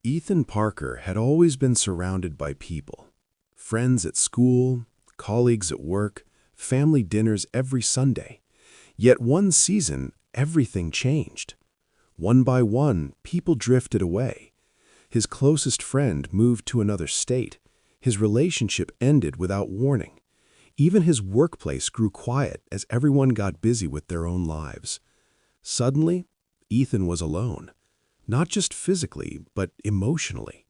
Ethan Parker had always been surrounded by people. Friends at school, colleagues at work, family dinners every Sunday. Yet one season, everything changed. One by one, people drifted away. His closest friend moved to another state. His relationship ended without warning. Even his workplace grew quiet as everyone got busy with their own lives. Suddenly, Ethan was alone. Not just physically, but emotionally.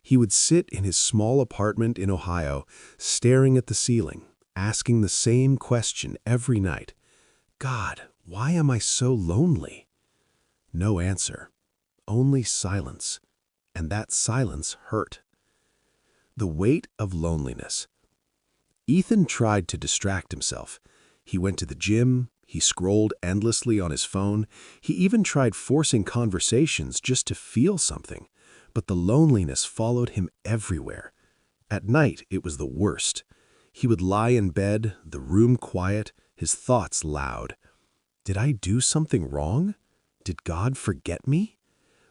He would sit in his small apartment in Ohio, staring at the ceiling, asking the same question every night. God, why am I so lonely? No answer. Only silence. And that silence hurt. The weight of loneliness. Ethan tried to distract himself. He went to the gym. He scrolled endlessly on his phone. He even tried forcing conversations just to feel something. But the loneliness followed him everywhere. At night, it was the worst. He would lie in bed, the room quiet, his thoughts loud. Did I do something wrong? Did God forget me?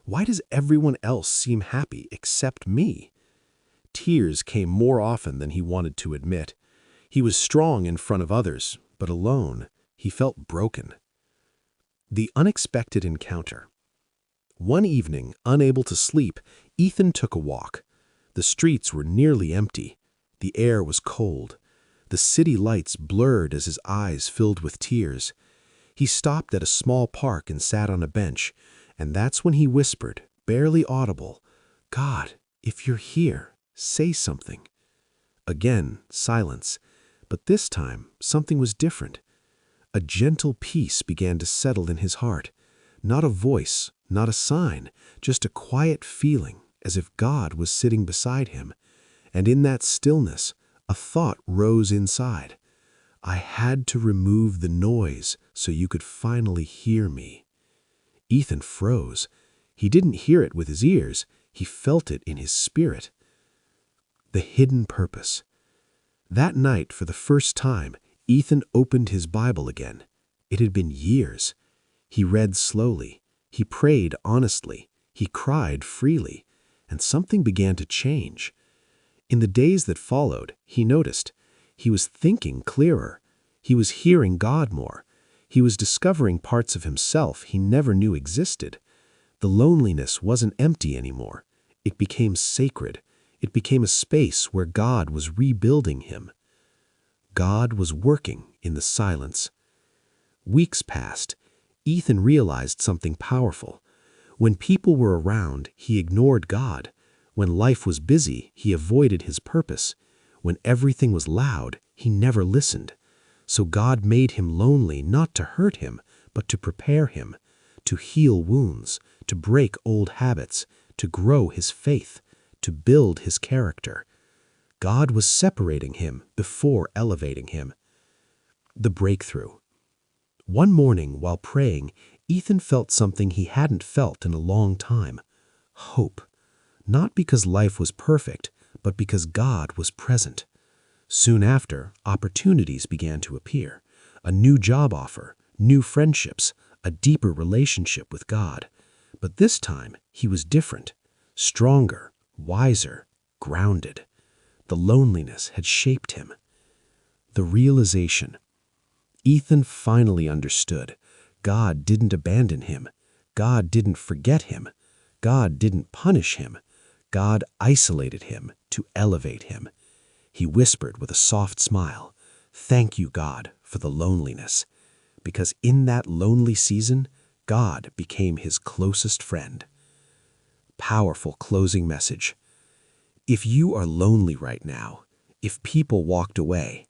Why does everyone else seem happy except me? Tears came more often than he wanted to admit. He was strong in front of others, but alone. He felt broken. The unexpected encounter. One evening, unable to sleep, Ethan took a walk. The streets were nearly empty. The air was cold. The city lights blurred as his eyes filled with tears. He stopped at a small park and sat on a bench, and that's when he whispered, barely audible, "God, if you're here, say something." Again, silence. But this time, something was different. A gentle peace began to settle in his heart. Not a voice, not a sign, just a quiet feeling, as if God was sitting beside him. And in that stillness, a thought rose inside. I had to remove the noise so you could finally hear me. Ethan froze. He didn't hear it with his ears. He felt it in his spirit. The hidden purpose. That night, for the first time, Ethan opened his Bible again. It had been years. He read slowly. He prayed honestly. He cried freely. And something began to change. In the days that followed, he noticed. He was thinking clearer. He was hearing God more. He was discovering parts of himself he never knew existed. The loneliness wasn't empty anymore. It became sacred. It became a space where God was rebuilding him. God was working in the silence. Weeks passed. Ethan realized something powerful. When people were around, he ignored God. When life was busy, he avoided his purpose. When everything was loud, he never listened. So God made him lonely not to hurt him, but to prepare him, to heal wounds, to break old habits, to grow his faith, to build his character. God was separating him before elevating him. The breakthrough. One morning while praying, Ethan felt something he hadn't felt in a long time. Hope. Not because life was perfect, but because God was present. Soon after, opportunities began to appear. A new job offer, new friendships, a deeper relationship with God. But this time, he was different. Stronger, wiser, grounded. The loneliness had shaped him. The realization. Ethan finally understood. God didn't abandon him. God didn't forget him. God didn't punish him. God isolated him to elevate him. He whispered with a soft smile, "Thank you, God, for the loneliness." Because in that lonely season, God became his closest friend. Powerful closing message. If you are lonely right now, if people walked away,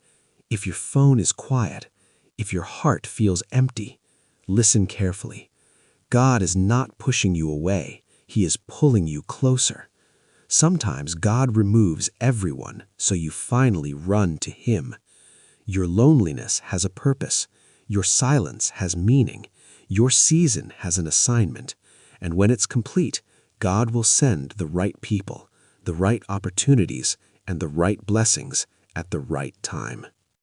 if your phone is quiet, if your heart feels empty, listen carefully. God is not pushing you away. He is pulling you closer. Sometimes God removes everyone so you finally run to Him. Your loneliness has a purpose. Your silence has meaning. Your season has an assignment. And when it's complete, God will send the right people, the right opportunities, and the right blessings at the right time.